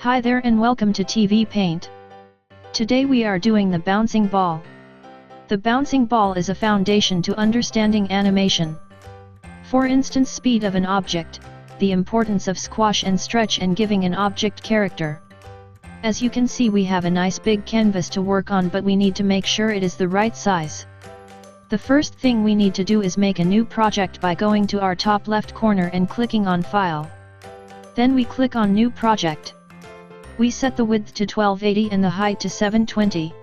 Hi there and welcome to TV Paint. Today we are doing the bouncing ball. The bouncing ball is a foundation to understanding animation. For instance, speed of an object, the importance of squash and stretch and giving an object character. As you can see, we have a nice big canvas to work on, but we need to make sure it is the right size. The first thing we need to do is make a new project by going to our top left corner and clicking on File. Then we click on New Project. We set the width to 1280 and the height to 720.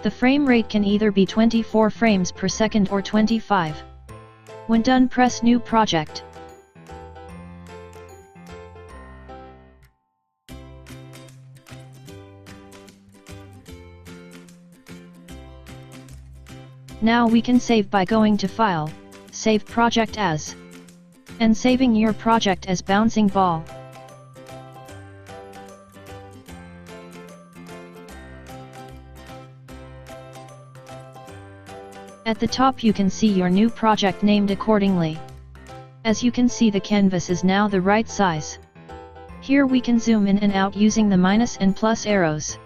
The frame rate can either be 24 frames per second or 25. When done, press New Project. Now we can save by going to File, Save Project As, and saving your project as Bouncing Ball. At the top you can see your new project named accordingly. As you can see, the canvas is now the right size. Here we can zoom in and out using the minus and plus arrows.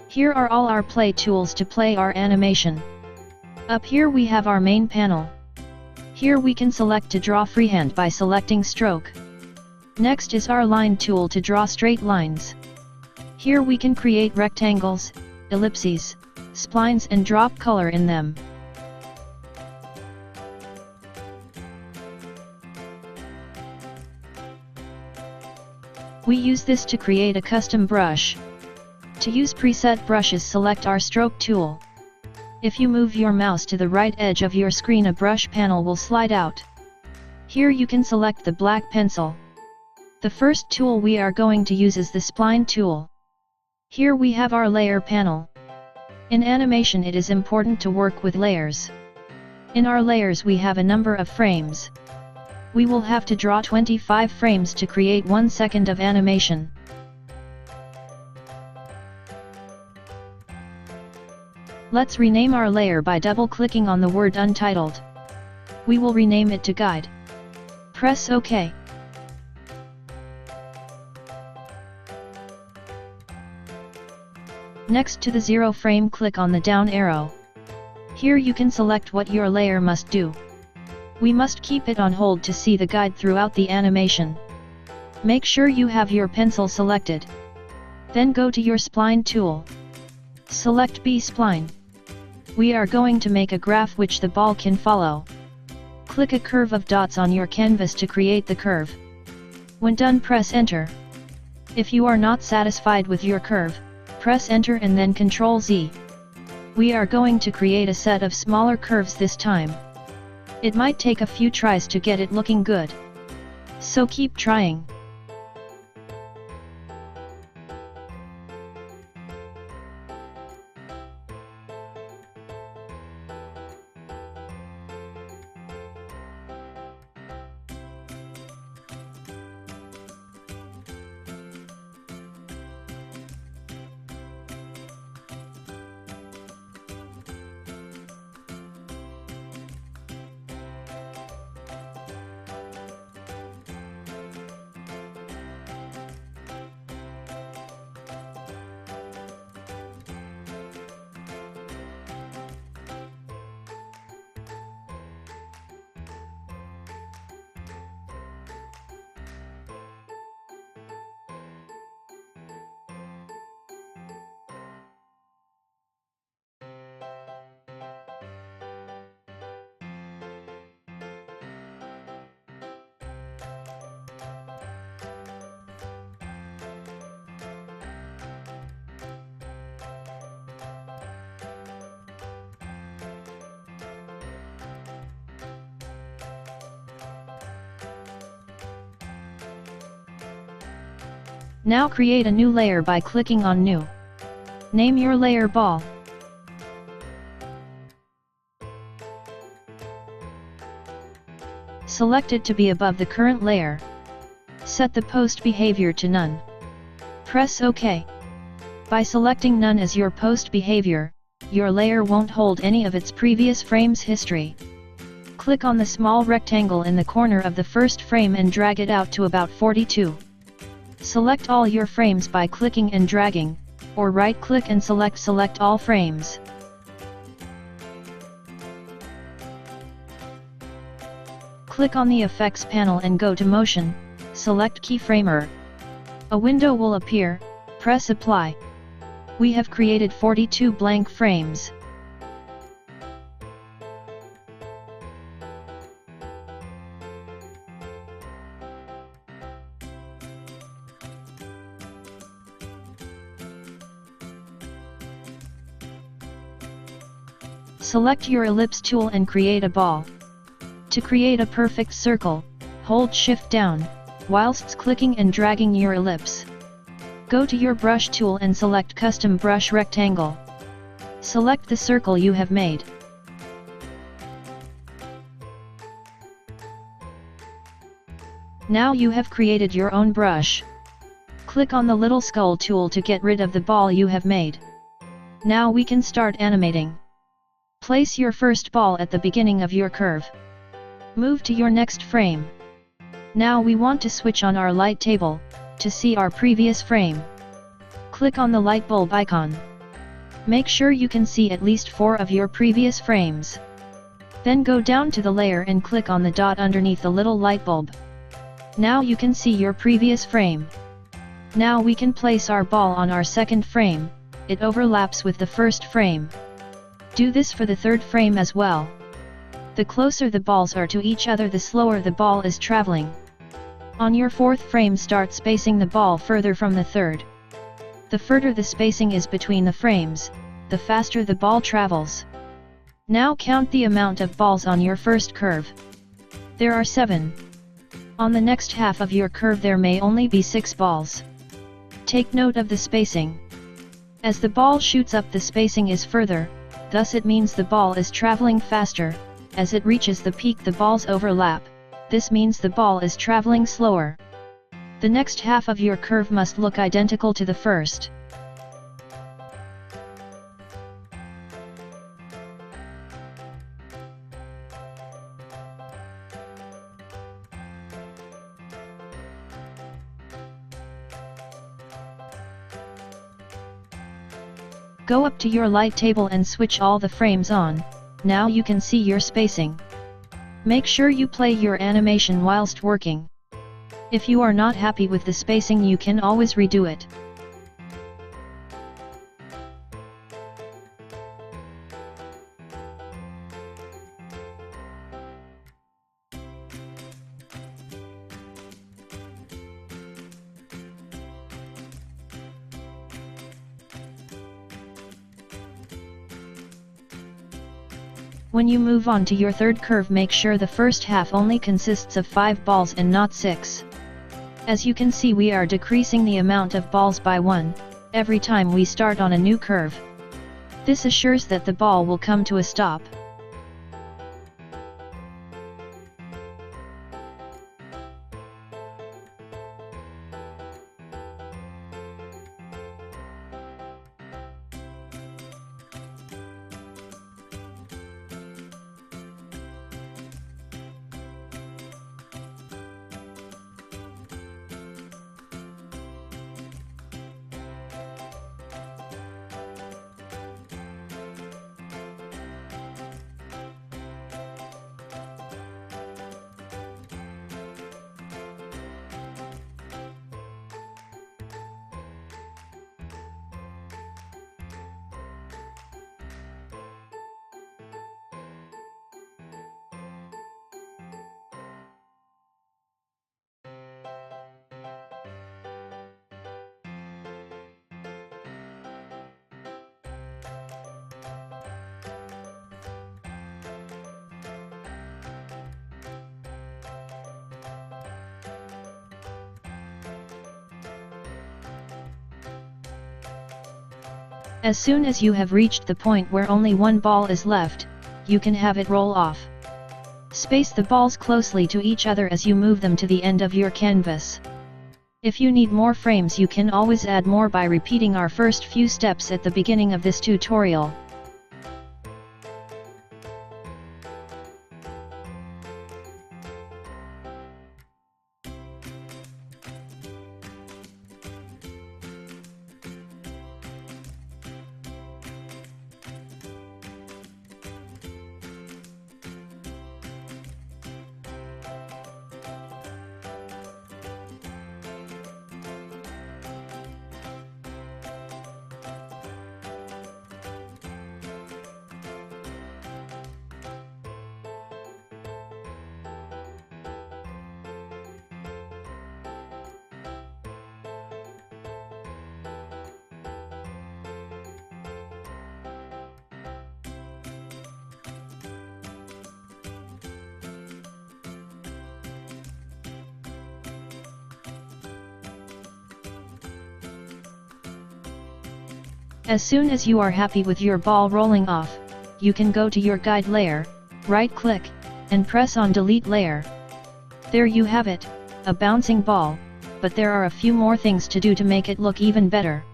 Here are all our play tools to play our animation. Up here we have our main panel. Here we can select to draw freehand by selecting stroke. Next is our line tool to draw straight lines. Here we can create rectangles, ellipses, splines and drop color in them. We use this to create a custom brush. To use preset brushes, select our stroke tool. If you move your mouse to the right edge of your screen, a brush panel will slide out. Here you can select the black pencil. The first tool we are going to use is the spline tool. Here we have our layer panel. In animation it is important to work with layers. In our layers we have a number of frames. We will have to draw 25 frames to create 1 second of animation. Let's rename our layer by double-clicking on the word Untitled. We will rename it to Guide. Press OK. Next to the 0 frame, click on the down arrow. Here you can select what your layer must do. We must keep it on hold to see the guide throughout the animation. Make sure you have your pencil selected. Then go to your spline tool. Select B-spline. We are going to make a graph which the ball can follow. Click a curve of dots on your canvas to create the curve. When done, press Enter. If you are not satisfied with your curve, press Enter and then Ctrl Z. We are going to create a set of smaller curves this time. It might take a few tries to get it looking good. So keep trying. Now create a new layer by clicking on New. Name your layer Ball. Select it to be above the current layer. Set the post behavior to None. Press OK. By selecting None as your post behavior, your layer won't hold any of its previous frames' history. Click on the small rectangle in the corner of the first frame and drag it out to about 42. Select all your frames by clicking and dragging, or right-click and select all frames. Click on the Effects panel and go to Motion, select Keyframer. A window will appear, press Apply. We have created 42 blank frames. Select your ellipse tool and create a ball. To create a perfect circle, hold Shift down, whilst clicking and dragging your ellipse. Go to your brush tool and select Custom Brush Rectangle. Select the circle you have made. Now you have created your own brush. Click on the little skull tool to get rid of the ball you have made. Now we can start animating. Place your first ball at the beginning of your curve. Move to your next frame. Now we want to switch on our light table, to see our previous frame. Click on the light bulb icon. Make sure you can see at least 4 of your previous frames. Then go down to the layer and click on the dot underneath the little light bulb. Now you can see your previous frame. Now we can place our ball on our second frame, it overlaps with the first frame. Do this for the third frame as well. The closer the balls are to each other, the slower the ball is traveling. On your fourth frame, start spacing the ball further from the third. The further the spacing is between the frames, the faster the ball travels. Now count the amount of balls on your first curve. There are 7. On the next half of your curve there may only be 6 balls. Take note of the spacing. As the ball shoots up, the spacing is further, thus it means the ball is traveling faster. As it reaches the peak, the balls overlap, this means the ball is traveling slower. The next half of your curve must look identical to the first. Go up to your light table and switch all the frames on. Now you can see your spacing. Make sure you play your animation whilst working. If you are not happy with the spacing, you can always redo it. When you move on to your third curve, make sure the first half only consists of 5 balls and not 6. As you can see, we are decreasing the amount of balls by 1, every time we start on a new curve. This assures that the ball will come to a stop. As soon as you have reached the point where only 1 ball is left, you can have it roll off. Space the balls closely to each other as you move them to the end of your canvas. If you need more frames, you can always add more by repeating our first few steps at the beginning of this tutorial. As soon as you are happy with your ball rolling off, you can go to your guide layer, right-click, and press on Delete Layer. There you have it, a bouncing ball, but there are a few more things to do to make it look even better.